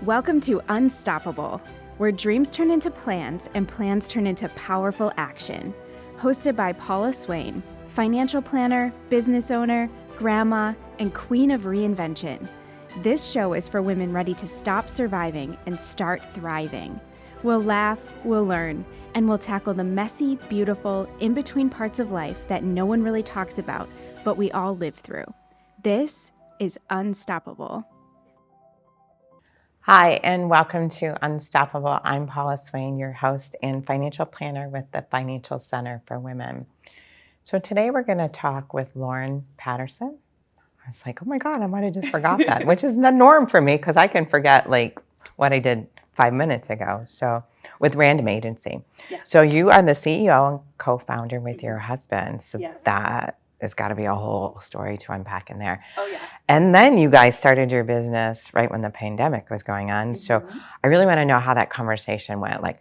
Welcome to Unstoppable, where dreams turn into plans and plans turn into powerful action. Hosted by Paula Swain, financial planner, business owner, grandma, and queen of reinvention. This show is for women ready to stop surviving and start thriving. We'll laugh, we'll learn, and we'll tackle the messy, beautiful, in-between parts of life that no one really talks about, but we all live through. This is Unstoppable. Hi, and welcome to Unstoppable. I'm Paula Swain, your host and financial planner with the Financial Center for Women. So today we're going to talk with Lauren Patterson. I was like, oh my God, I might have just forgot that, which is the norm for me because I can forget like what I did 5 minutes ago. So with Random Agency. Yeah. So you are the CEO and co-founder with your husband. So yes. That has got to be a whole story to unpack in there. Oh, yeah. And then you guys started your business right when the pandemic was going on. Mm-hmm. So I really want to know how that conversation went. Like,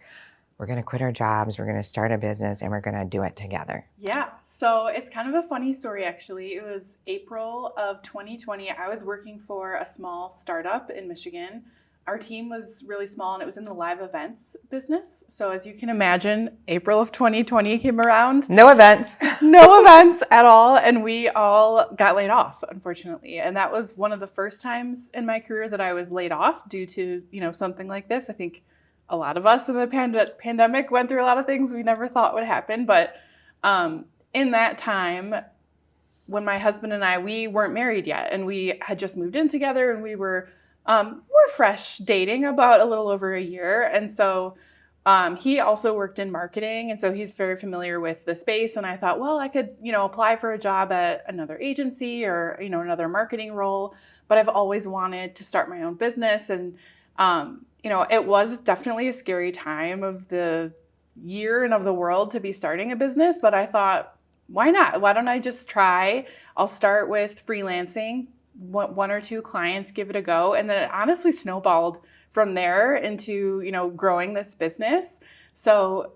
we're going to quit our jobs, we're going to start a business, and we're going to do it together. Yeah. So it's kind of a funny story, actually. It was April of 2020. I was working for a small startup in Michigan. Our team was really small, and it was in the live events business. So as you can imagine, April of 2020 came around. No events. No events at all. And we all got laid off, unfortunately. And that was one of the first times in my career that I was laid off due to, something like this. I think a lot of us in the pandemic went through a lot of things we never thought would happen. But in that time, when my husband and I, we weren't married yet, and we had just moved in together, and we're fresh dating about a little over a year. And so he also worked in marketing. And so he's very familiar with the space. And I thought, well, I could, apply for a job at another agency or, another marketing role. But I've always wanted to start my own business. And, it was definitely a scary time of the year and of the world to be starting a business. But I thought, why not? Why don't I just try? I'll start with freelancing. One or two clients, give it a go. And then it honestly snowballed from there into, growing this business. So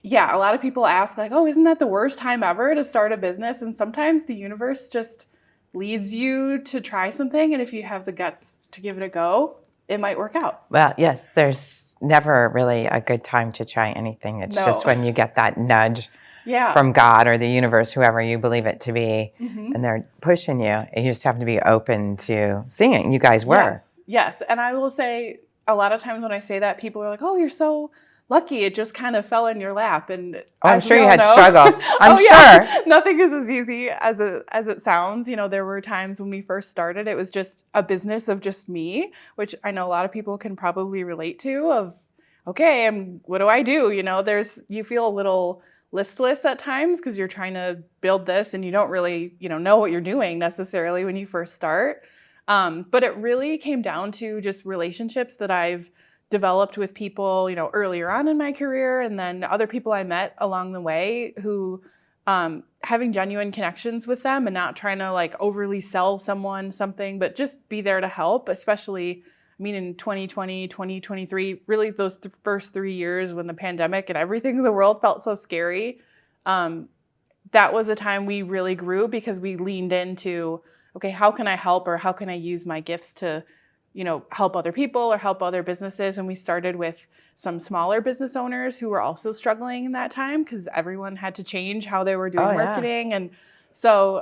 yeah, a lot of people ask like, oh, isn't that the worst time ever to start a business? And sometimes the universe just leads you to try something. And if you have the guts to give it a go, it might work out. Well, yes, there's never really a good time to try anything. It's just when you get that nudge. Yeah. From God or the universe, whoever you believe it to be, and they're pushing you, and you just have to be open to seeing it. And you guys were. Yes. And I will say, a lot of times when I say that, people are like, oh, you're so lucky. It just kind of fell in your lap. And I'm sure you had struggles. I'm sure. Nothing is as easy as it sounds. There were times when we first started, it was just a business of just me, which I know a lot of people can probably relate to of, okay, what do I do? You feel a little listless at times because you're trying to build this and you don't really, know what you're doing necessarily when you first start. But it really came down to just relationships that I've developed with people, earlier on in my career, and then other people I met along the way who, having genuine connections with them and not trying to like overly sell someone something, but just be there to help, especially in 2020, 2023, really those first 3 years when the pandemic and everything in the world felt so scary. That was a time we really grew because we leaned into, okay, how can I help, or how can I use my gifts to, help other people or help other businesses? And we started with some smaller business owners who were also struggling in that time because everyone had to change how they were doing marketing. And so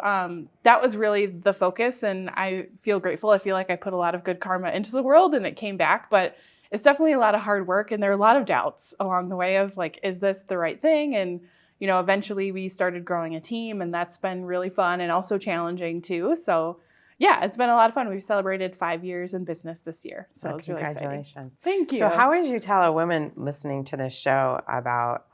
that was really the focus, and I feel grateful. I feel like I put a lot of good karma into the world and it came back, but it's definitely a lot of hard work, and there are a lot of doubts along the way of like, is this the right thing? And, eventually we started growing a team, and that's been really fun and also challenging too. So yeah, it's been a lot of fun. We've celebrated 5 years in business this year. So it's really exciting. Congratulations. Thank you. So how would you tell a woman listening to this show about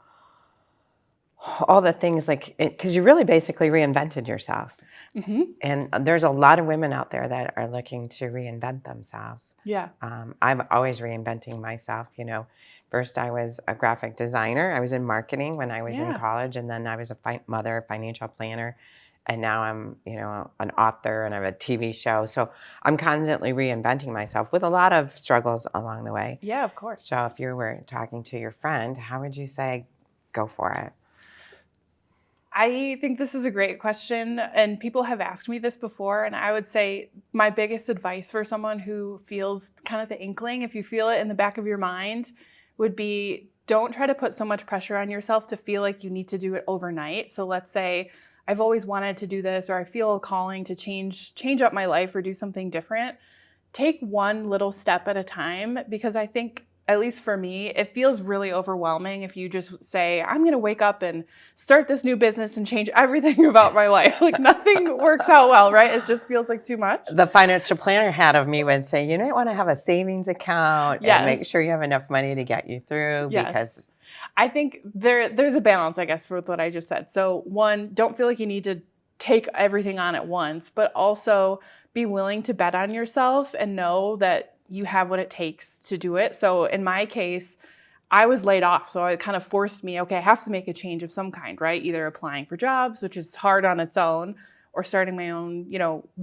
all the things because you really basically reinvented yourself. Mm-hmm. And there's a lot of women out there that are looking to reinvent themselves. Yeah. I'm always reinventing myself. First I was a graphic designer. I was in marketing when I was in college, and then I was a mother, financial planner. And now I'm, an author, and I have a TV show. So I'm constantly reinventing myself with a lot of struggles along the way. Yeah, of course. So if you were talking to your friend, how would you say, go for it? I think this is a great question, and people have asked me this before, and I would say my biggest advice for someone who feels kind of the inkling, if you feel it in the back of your mind, would be don't try to put so much pressure on yourself to feel like you need to do it overnight. So let's say I've always wanted to do this, or I feel a calling to change up my life or do something different. Take one little step at a time, because I think, at least for me, it feels really overwhelming if you just say, I'm going to wake up and start this new business and change everything about my life. Like nothing works out well, right? It just feels like too much. The financial planner hat of me would say, you might want to have a savings account and make sure you have enough money to get you through because I think there's a balance, I guess, for what I just said. So one, don't feel like you need to take everything on at once, but also be willing to bet on yourself and know that you have what it takes to do it. So in my case, I was laid off. So it kind of forced me, okay, I have to make a change of some kind, right? Either applying for jobs, which is hard on its own, or starting my own,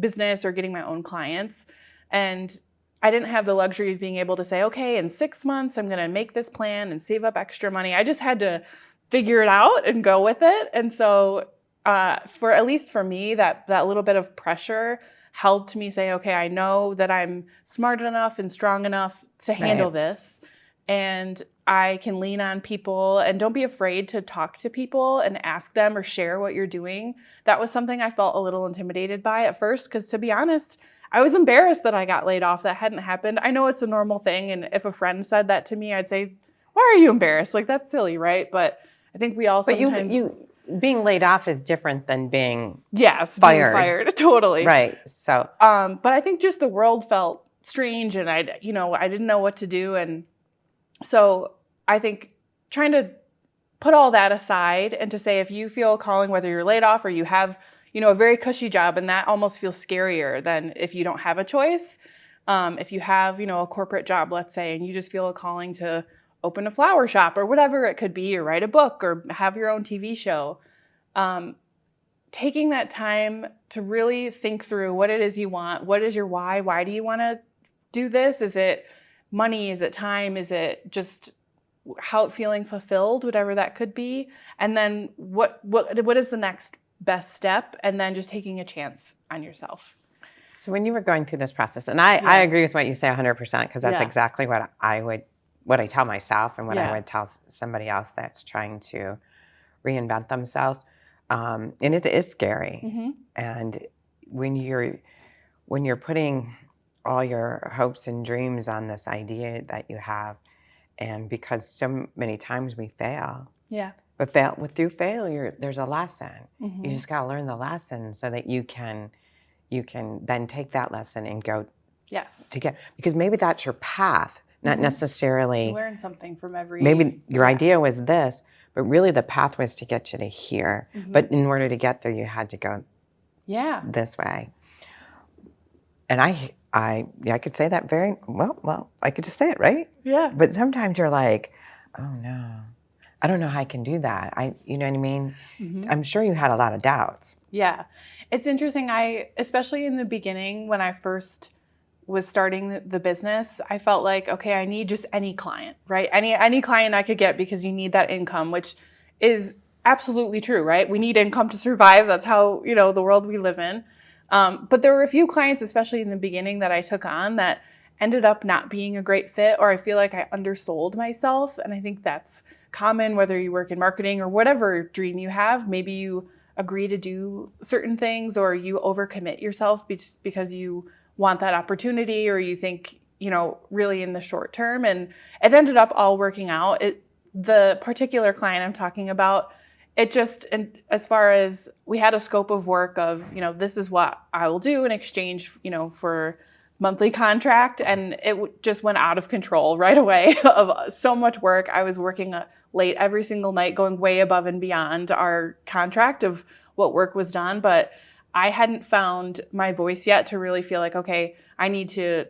business or getting my own clients. And I didn't have the luxury of being able to say, okay, in 6 months, I'm going to make this plan and save up extra money. I just had to figure it out and go with it. And so for at least for me, that little bit of pressure helped me say, okay, I know that I'm smart enough and strong enough to handle this, and I can lean on people, and don't be afraid to talk to people and ask them or share what you're doing. That was something I felt a little intimidated by at first, because to be honest, I was embarrassed that I got laid off. That hadn't happened. I know it's a normal thing, and if a friend said that to me, I'd say, why are you embarrassed? Like, that's silly, right? But I think we all sometimes... you being laid off is different than being fired. Being fired, totally. Right. So, but I think just the world felt strange, and I didn't know what to do, and so I think trying to put all that aside and to say, if you feel a calling, whether you're laid off or you have a very cushy job, and that almost feels scarier than if you don't have a choice. If you have a corporate job, let's say, and you just feel a calling to open a flower shop or whatever it could be, or write a book or have your own TV show. Taking that time to really think through what it is you want. What is your why? Why do you want to do this? Is it money? Is it time? Is it just feeling fulfilled, whatever that could be? And then what is the next best step? And then just taking a chance on yourself. So when you were going through this process, and I agree with what you say 100%, because that's exactly what I tell myself and what I would tell somebody else that's trying to reinvent themselves. And it is scary. Mm-hmm. And when you're putting all your hopes and dreams on this idea that you have, and because so many times we fail. Yeah. But through failure, there's a lesson. Mm-hmm. You just got to learn the lesson so that you can then take that lesson and go because maybe that's your path. Not necessarily... You learn something from every... Maybe your idea was this, but really the path was to get you to here. Mm-hmm. But in order to get there, you had to go this way. And I could say that very... Well, I could just say it, right? Yeah. But sometimes you're like, oh, no. I don't know how I can do that. You know what I mean? Mm-hmm. I'm sure you had a lot of doubts. Yeah. It's interesting. Especially in the beginning when I first... was starting the business, I felt like, okay, I need just any client, right? Any client I could get, because you need that income, which is absolutely true, right? We need income to survive. That's how, the world we live in. But there were a few clients, especially in the beginning, that I took on that ended up not being a great fit, or I feel like I undersold myself. And I think that's common, whether you work in marketing or whatever dream you have. Maybe you agree to do certain things, or you overcommit yourself because you want that opportunity, or you think, really in the short term. And it ended up all working out. The particular client I'm talking about, and as far as we had a scope of work of, this is what I will do in exchange, for monthly contract. And it just went out of control right away of so much work. I was working late every single night, going way above and beyond our contract of what work was done. But I hadn't found my voice yet to really feel like, okay, I need to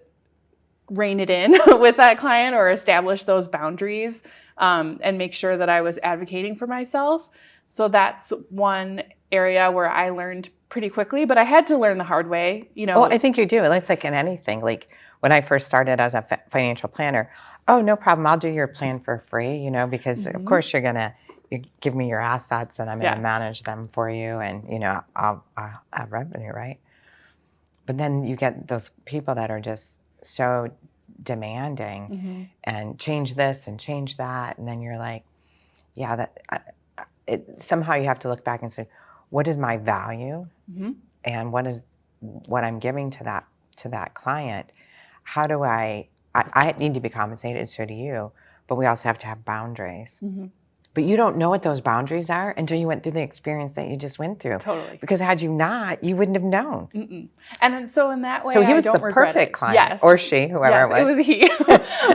rein it in with that client, or establish those boundaries, and make sure that I was advocating for myself. So that's one area where I learned pretty quickly, but I had to learn the hard way, Oh, I think you do. It's like in anything. Like when I first started as a financial planner, oh, no problem. I'll do your plan for free, because of course you're going to you give me your assets and I'm going Yeah. to manage them for you, and I'll have revenue, right? But then you get those people that are just so demanding and change this and change that, and then you're like, yeah, somehow you have to look back and say, what is my value, and what I'm giving to that client? How do I need to be compensated, so do you, but we also have to have boundaries. But you don't know what those boundaries are until you went through the experience that you just went through. Totally. Because had you not, you wouldn't have known. And so in that way, So he was I don't the regret perfect it. client, Yes. or she, whoever Yes, it was. it was he.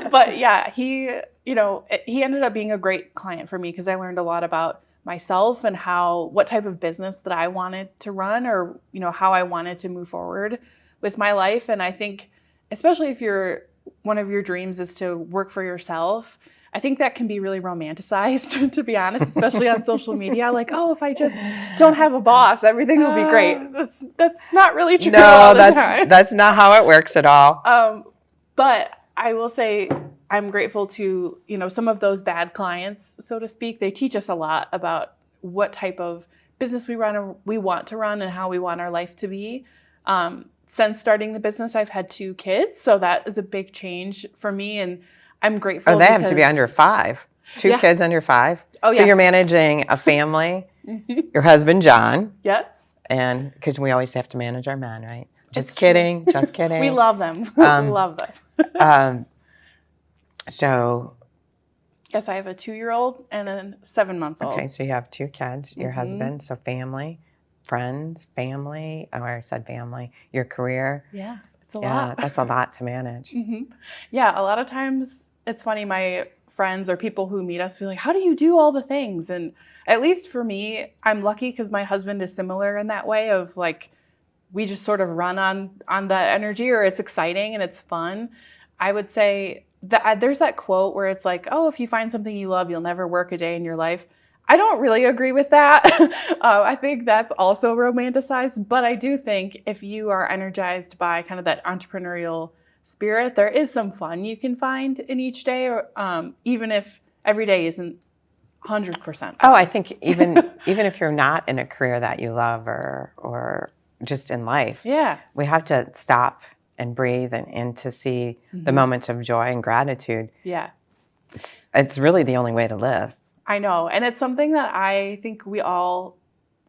But yeah, he ended up being a great client for me because I learned a lot about myself and what type of business that I wanted to run, or how I wanted to move forward with my life. And I think, especially if one of your dreams is to work for yourself, I think that can be really romanticized, to be honest, especially on social media. Like, oh, if I just don't have a boss, everything will be great. That's not really true all the time. That's not how it works at all. But I will say I'm grateful to, some of those bad clients, so to speak. They teach us a lot about what type of business we want to run and how we want our life to be. Since starting the business, I've had 2 kids, so that is a big change for me, and I'm grateful. Oh, they have to be under 5. 2 kids under 5. Oh, so you're managing a family. Your husband, John. Yes. And because we always have to manage our men, right? Just kidding. Just kidding. We love them. We love them. So. Yes, I have a 2-year-old and a 7-month-old. Okay, so you have 2 kids, your husband, so family, friends, family, or I said family, your career. Yeah, it's a lot. Yeah, that's a lot to manage. Yeah, a lot of times it's funny, my friends or people who meet us be like, how do you do all the things? And at least for me, I'm lucky because my husband is similar in that way of like, we just sort of run on that energy, or it's exciting and it's fun. I would say that there's that quote where it's like, oh, if you find something you love, you'll never work a day in your life. I don't really agree with that. I think that's also romanticized, but I do think if you are energized by kind of that entrepreneurial spirit, there is some fun you can find in each day, or even if every day isn't 100% fun. Oh, I think even if you're not in a career that you love, or just in life, we have to stop and breathe and to see the moments of joy and gratitude. Yeah. It's really the only way to live. I know. And it's something that I think we all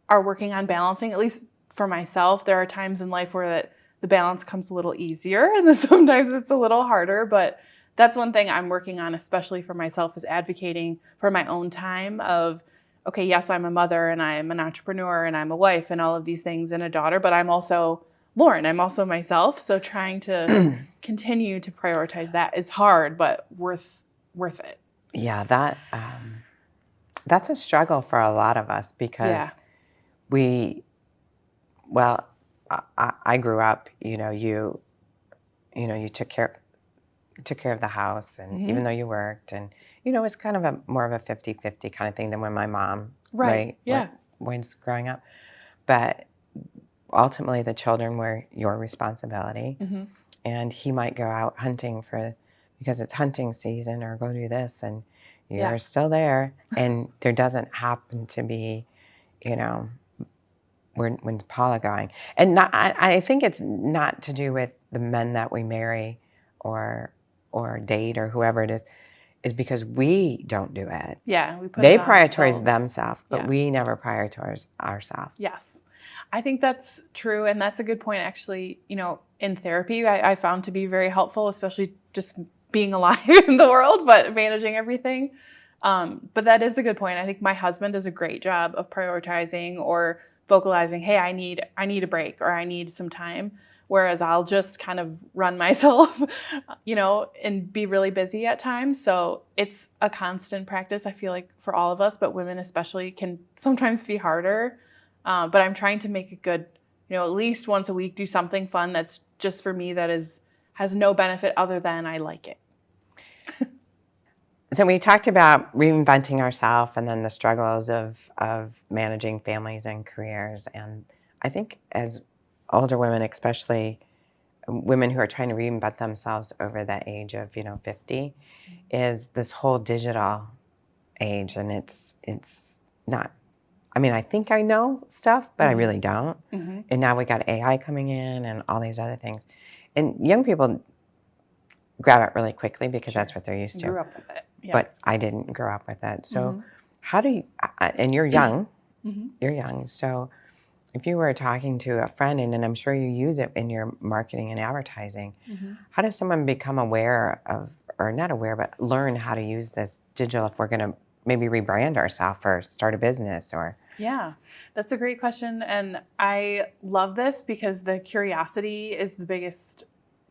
are working on balancing. At least for myself, there are times in life where the balance comes a little easier, and then sometimes it's a little harder. But that's one thing I'm working on, especially for myself, is advocating for my own time of, okay, yes, I'm a mother and I'm an entrepreneur and I'm a wife and all of these things and a daughter, but I'm also Lauren. I'm also myself. So trying to continue to prioritize that is hard, but worth it. Yeah, that's a struggle for a lot of us because I grew up, you took care of the house, and even though you worked, and it's kind of more of a 50-50 kind of thing than when my mom was growing up. But ultimately the children were your responsibility, and he might go out hunting because it's hunting season, or go do this, and you're still there, and there doesn't happen to be, when's Paula going? And I think it's not to do with the men that we marry or date or whoever it is because we don't do it. Yeah, they prioritize themselves, but we never prioritize ourselves. Yes, I think that's true, and that's a good point. Actually, in therapy, I found to be very helpful, especially just being alive in the world, but managing everything. But that is a good point. I think my husband does a great job of prioritizing or vocalizing, hey, I need a break, or I need some time. Whereas I'll just kind of run myself, and be really busy at times. So it's a constant practice, I feel like, for all of us, but women especially can sometimes be harder. But I'm trying to make it good, at least once a week, do something fun that's just for me that has no benefit other than I like it. So we talked about reinventing ourselves and then the struggles of managing families and careers. And I think as older women, especially women who are trying to reinvent themselves over the age of 50, is this whole digital age, and it's not. I mean, I think I know stuff, but I really don't. And now we got AI coming in and all these other things, and young people grab it really quickly because that's what they're used to. Grew up with it, But I didn't grow up with it. So, how do you? And you're young. You're young, so. If you were talking to a friend, and I'm sure you use it in your marketing and advertising, how does someone become aware of, or not aware, but learn how to use this digital if we're going to maybe rebrand ourselves or start a business or? Yeah, that's a great question. And I love this because the curiosity is the biggest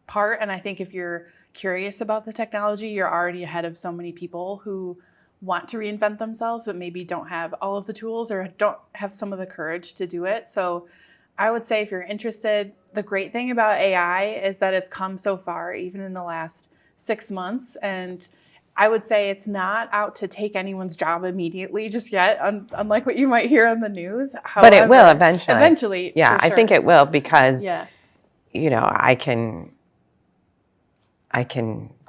part. And I think if you're curious about the technology, you're already ahead of so many people who want to reinvent themselves, but maybe don't have all of the tools or don't have some of the courage to do it. So I would say if you're interested, the great thing about AI is that it's come so far, even in the last 6 months. And I would say it's not out to take anyone's job immediately just yet, unlike what you might hear on the news. However, but it will eventually. Eventually. Yeah, sure. I think it will because, you know, I can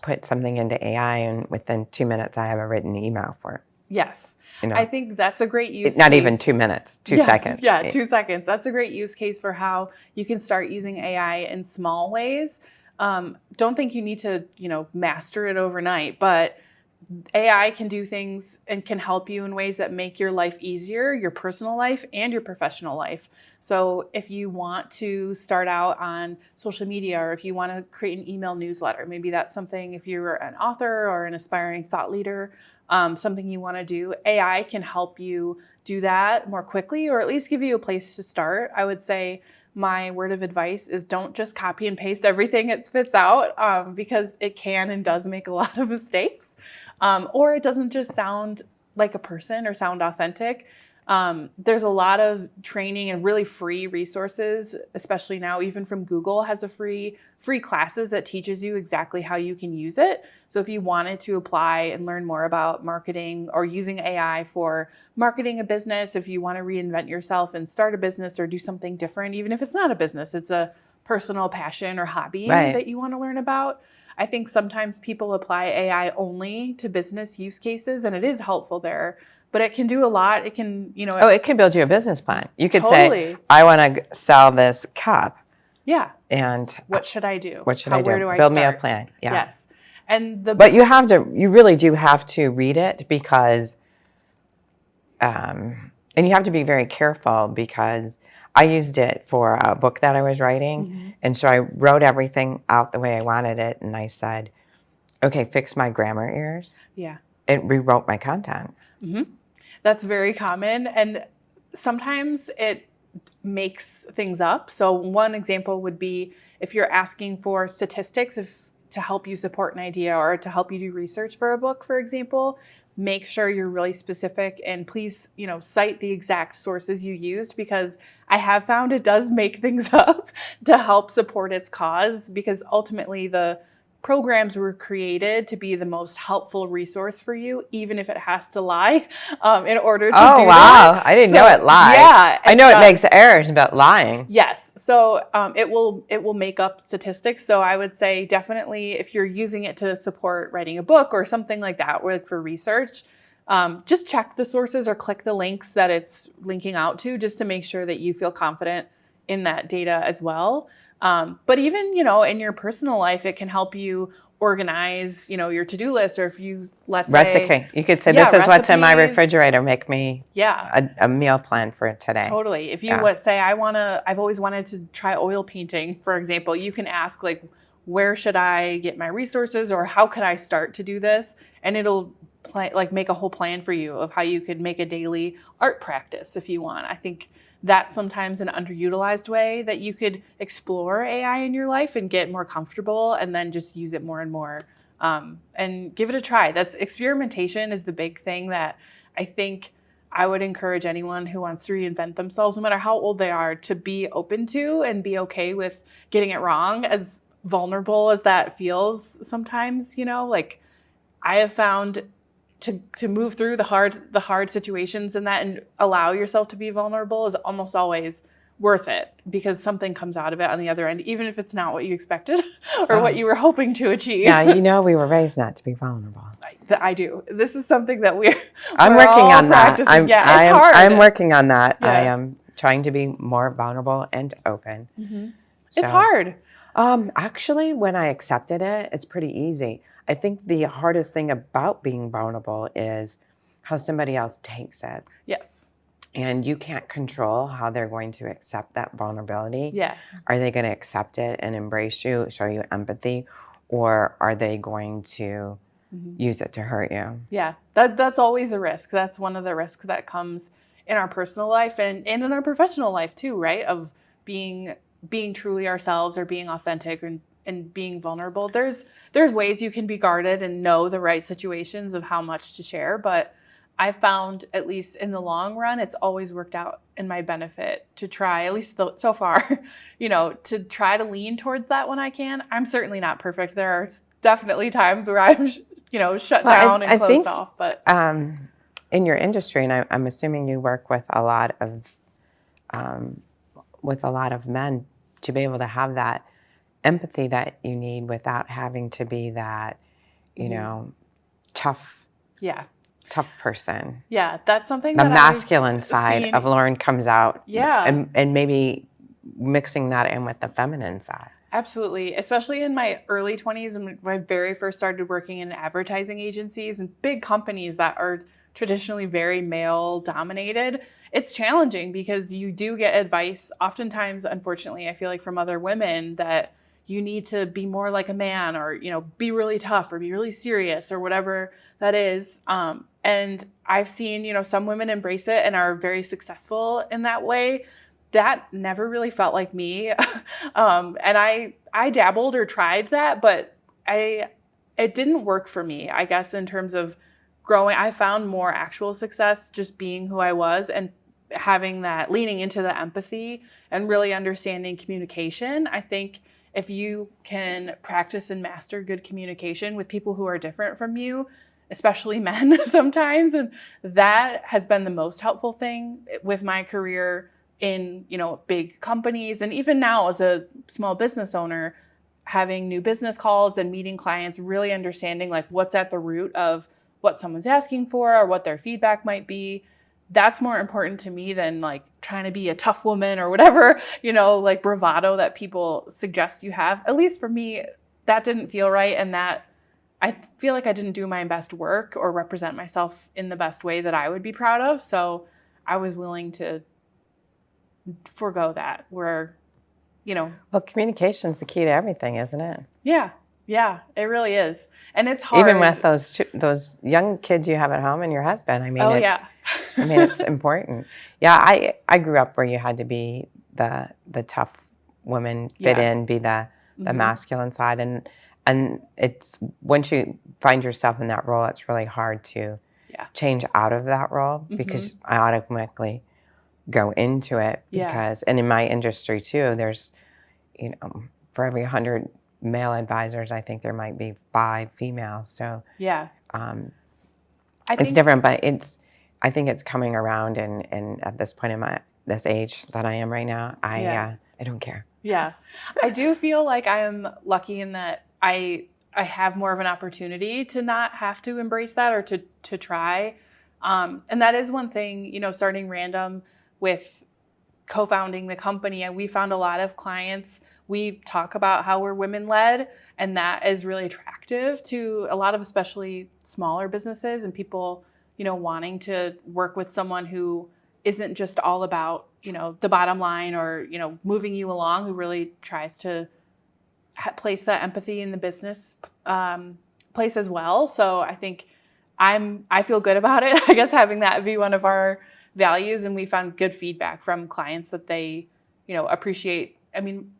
put something into AI, and within 2 minutes, I have a written email for it. Yes. You know, I think that's a great use case. Not even 2 minutes, 2 seconds. Yeah, 2 seconds. That's a great use case for how you can start using AI in small ways. Don't think you need to, master it overnight, but AI can do things and can help you in ways that make your life easier, your personal life and your professional life. So if you want to start out on social media, or if you want to create an email newsletter, maybe that's something, if you're an author or an aspiring thought leader, something you want to do, AI can help you do that more quickly, or at least give you a place to start. I would say my word of advice is don't just copy and paste everything it spits out, because it can and does make a lot of mistakes. Or it doesn't just sound like a person or sound authentic. There's a lot of training and really free resources, especially now, even from Google has a free classes that teaches you exactly how you can use it. So if you wanted to apply and learn more about marketing or using AI for marketing a business, if you want to reinvent yourself and start a business or do something different, even if it's not a business, it's a personal passion or hobby that you want to learn about. I think sometimes people apply AI only to business use cases, and it is helpful there, but it can do a lot. It can, it can build you a business plan. You could Totally. say, I want to sell this cup. Yeah. And what should I do? What should I do? Where do I Build start? me a plan. Yeah. Yes. But you really do have to read it because, and you have to be very careful because I used it for a book that I was writing. And so I wrote everything out the way I wanted it. And I said, okay, fix my grammar errors. Yeah. It rewrote my content. That's very common. And sometimes it makes things up. So one example would be if you're asking for statistics to help you support an idea or to help you do research for a book, for example, make sure you're really specific, and please, cite the exact sources you used, because I have found it does make things up to help support its cause, because ultimately the programs were created to be the most helpful resource for you, even if it has to lie in order to do that. Oh, wow. I didn't know it lied. Yeah. I know it makes errors about lying. Yes. So it will make up statistics. So I would say definitely if you're using it to support writing a book or something like that, or like for research, just check the sources or click the links that it's linking out to, just to make sure that you feel confident in that data as well. But even, in your personal life, it can help you organize, your to-do list, or if you, let's say. You could say, this is what's in my refrigerator. Make me a meal plan for today. Totally. If you say, I've always wanted to try oil painting, for example, you can ask where should I get my resources, or how could I start to do this? And it'll make a whole plan for you of how you could make a daily art practice if you want. I think that's sometimes an underutilized way that you could explore AI in your life and get more comfortable, and then just use it more and more, and give it a try. Experimentation is the big thing that I think I would encourage anyone who wants to reinvent themselves, no matter how old they are, to be open to and be okay with getting it wrong, as vulnerable as that feels sometimes. I have found to move through the hard situations and allow yourself to be vulnerable is almost always worth it, because something comes out of it on the other end, even if it's not what you expected or what you were hoping to achieve. Yeah, we were raised not to be vulnerable. that I do. This is something that I'm we're working all on that. practicing. It's hard. I'm working on that. I Yeah. am trying to be more vulnerable and open. It's hard. Actually, when I accepted it, it's pretty easy. I think the hardest thing about being vulnerable is how somebody else takes it. Yes. And you can't control how they're going to accept that vulnerability. Yeah. Are they going to accept it and embrace you, show you empathy, or are they going to use it to hurt you? Yeah, that's always a risk. That's one of the risks that comes in our personal life and in our professional life too, right? Of being truly ourselves or being authentic and being vulnerable. There's ways you can be guarded and know the right situations of how much to share, but I found, at least in the long run, it's always worked out in my benefit to try, at least so far, to try to lean towards that when I can. I'm certainly not perfect. There are definitely times where I'm shut down and closed off. But in your industry, and I'm assuming you work with a lot of men, to be able to have that empathy that you need without having to be that, tough person. Yeah, that's something the that masculine I've side seen. of Lauren comes out. Yeah. And maybe mixing that in with the feminine side. Absolutely. Especially in my early 20s and when I very first started working in advertising agencies and big companies that are traditionally very male dominated. It's challenging because you do get advice oftentimes, unfortunately, I feel like from other women that you need to be more like a man or, be really tough or be really serious or whatever that is. And I've seen, some women embrace it and are very successful in that way. That never really felt like me. And I dabbled or tried that, but it didn't work for me, I guess, in terms of growing. I found more actual success just being who I was and having that, leaning into the empathy and really understanding communication. I think if you can practice and master good communication with people who are different from you, especially men sometimes, and that has been the most helpful thing with my career in, big companies. And even now as a small business owner, having new business calls and meeting clients, really understanding like what's at the root of what someone's asking for or what their feedback might be. That's more important to me than like trying to be a tough woman or whatever, like bravado that people suggest you have. At least for me, that didn't feel right. And that I feel like I didn't do my best work or represent myself in the best way that I would be proud of. So I was willing to forego that where, Well, communication's the key to everything, isn't it? Yeah, it really is. And it's hard. Even with those young kids you have at home and your husband. I mean, it's important. Yeah, I grew up where you had to be the tough woman, fit in, be the masculine side. And it's, once you find yourself in that role, it's really hard to change out of that role because I automatically go into it because, and in my industry too, there's, for every 100 male advisors, I think there might be 5 female. So it's different, but I think it's coming around, and at this point in this age that I am right now, I don't care. Yeah, I do feel like I am lucky in that I have more of an opportunity to not have to embrace that or to try. And that is one thing, starting Random with co-founding the company, and we found a lot of clients, we talk about how we're women-led, and that is really attractive to a lot of especially smaller businesses and people, wanting to work with someone who isn't just all about, the bottom line or, moving you along, who really tries to place that empathy in the business place as well. So I think I feel good about it, I guess, having that be one of our values. And we found good feedback from clients that they, appreciate. I mean,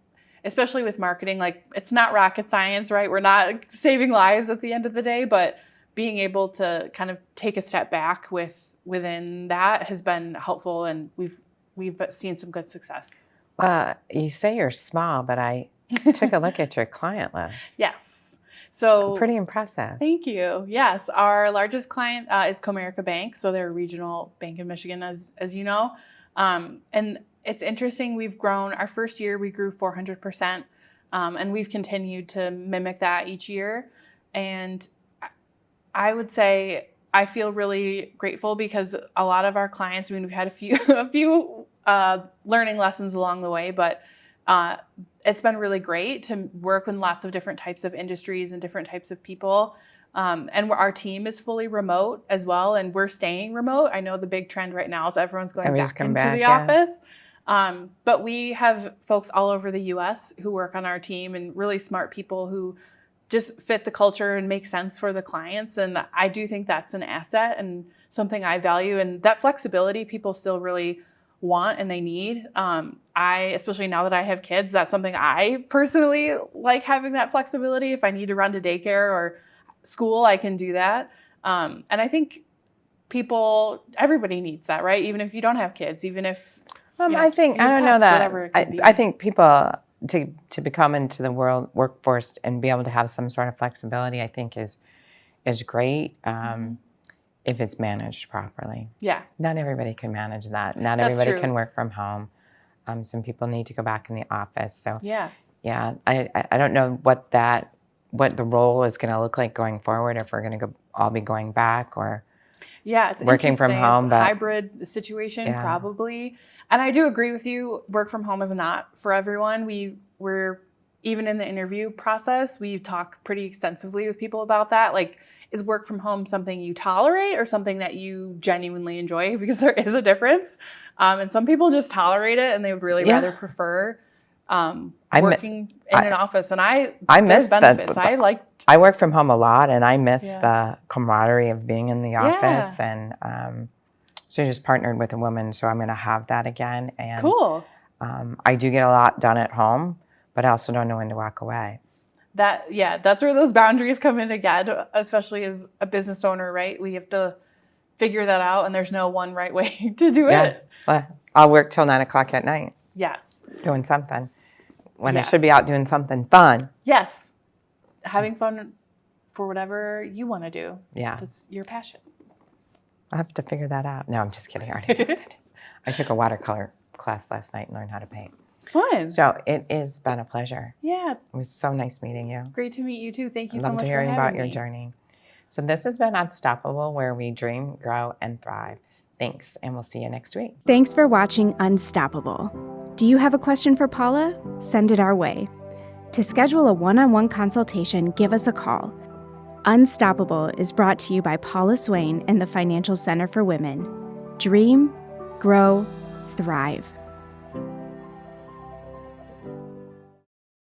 especially with marketing, like it's not rocket science, right? We're not saving lives at the end of the day, but being able to kind of take a step back within that has been helpful. And we've seen some good success. You say you're small, but I took a look at your client list. Yes. So pretty impressive. Thank you. Yes. Our largest client is Comerica Bank. So they're a regional bank in Michigan, as you know. And it's interesting. We've grown. Our first year, we grew I would say I feel really grateful because a lot of our clients, I mean, we've had a few learning lessons along the way, but it's been really great to work with lots of different types of industries and different types of people. And our team is fully remote as well, and we're staying remote. I know the big trend right now is everyone's going back into the office. But we have folks all over the U.S. who work on our team, and really smart people who just fit the culture and make sense for the clients. And I do think that's an asset and something I value. And that flexibility people still really want and they need. Especially now that I have kids, that's something I personally like, having that flexibility. If I need to run to daycare or school, I can do that. And I think everybody needs that, right? Even if you don't have kids, even if I think, I don't know that. I think people to become into the workforce and be able to have some sort of flexibility, I think is great if it's managed properly. Yeah. Not everybody can manage that. Not everybody can work from home. Some people need to go back in the office. So yeah, I don't know what the role is going to look like going forward, if we're going to all be going back or it's working from home. It's a hybrid situation, probably. And I do agree with you. Work from home is not for everyone. We're even in the interview process, we talk pretty extensively with people about that. Like, is work from home something you tolerate or something that you genuinely enjoy? Because there is a difference. And some people just tolerate it and they would really rather prefer working in an office. And I miss benefits. I work from home a lot, and I miss the camaraderie of being in the office. And so I just partnered with a woman, so I'm going to have that again. And cool. I do get a lot done at home, but I also don't know when to walk away. That's where those boundaries come in again, especially as a business owner, right? We have to figure that out, and there's no one right way to do it. Well, I'll work till 9 o'clock at night. Yeah. Doing something when I should be out doing something fun. Yes. Having fun for whatever you want to do. Yeah. That's your passion. I'll have to figure that out. No, I'm just kidding. I already know what that is. I took a watercolor class last night and learned how to paint. Fun. So it has been a pleasure. Yeah. It was so nice meeting you. Great to meet you too. Thank you so much for hearing having about me. your journey. So this has been Unstoppable, where we dream, grow, and thrive. Thanks, and we'll see you next week. Thanks for watching Unstoppable. Do you have a question for Paula? Send it our way. To schedule a one-on-one consultation, give us a call. Unstoppable is brought to you by Paula Swain and the Financial Center for Women. Dream, grow, thrive.